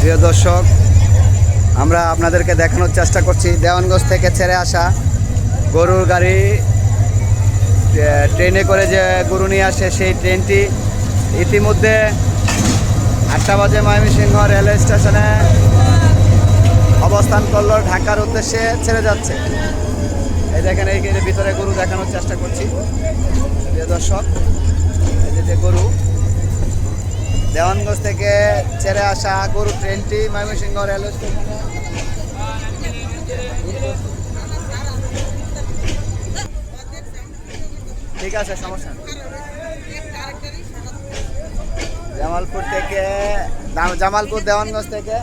প্রিয় দর্শক, আমরা আপনাদেরকে দেখানোর চেষ্টা করছি দেওয়ানগঞ্জ থেকে ছেড়ে আসা গরুর গাড়ি ট্রেনে করে যে গরু নিয়ে আসে সেই ট্রেনটি ইতিমধ্যে 8টা বাজে ময়মনসিংহ রেলওয়ে স্টেশনে অবস্থান করলো। ঢাকার উদ্দেশ্যে ছেড়ে যাচ্ছে। এই দেখেন, এই ভিতরে গরু দেখানোর চেষ্টা করছি প্রিয় দর্শক। এই যে গরু দেওয়ানগঞ্জ থেকে ছেড়ে আসা গরু ট্রেনটি ময়মনসিংহ রেলওয়ে স্টেশনে ঠিক আছে, সমস্যা নেই। জামালপুর দেওয়ানগঞ্জ থেকে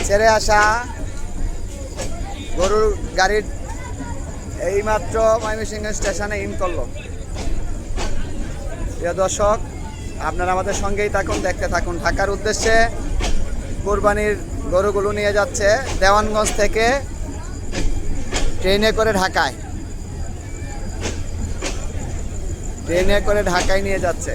ছেড়ে আসা গরুর গাড়ির এইমাত্র ময়মনসিংহ স্টেশনে ইন করলো। প্রিয় দর্শক, আপনারা আমাদের সঙ্গেই থাকুন, দেখতে থাকুন। ঢাকার উদ্দেশ্যে কোরবানির গরুগুলো নিয়ে যাচ্ছে দেওয়ানগঞ্জ থেকে ট্রেনে করে ঢাকায় নিয়ে যাচ্ছে।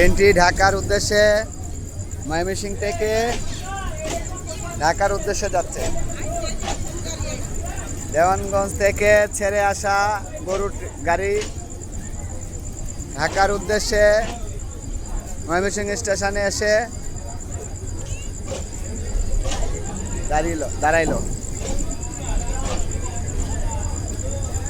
ট্রেনটি ঢাকার উদ্দেশ্যে ময়মনসিংহ থেকে ঢাকার উদ্দেশ্যে যাচ্ছে। দেওয়ানগঞ্জ থেকে ছেড়ে আসা গরুর গাড়ি ঢাকার উদ্দেশ্যে ময়মনসিংহ স্টেশনে এসে দাঁড়াইলো।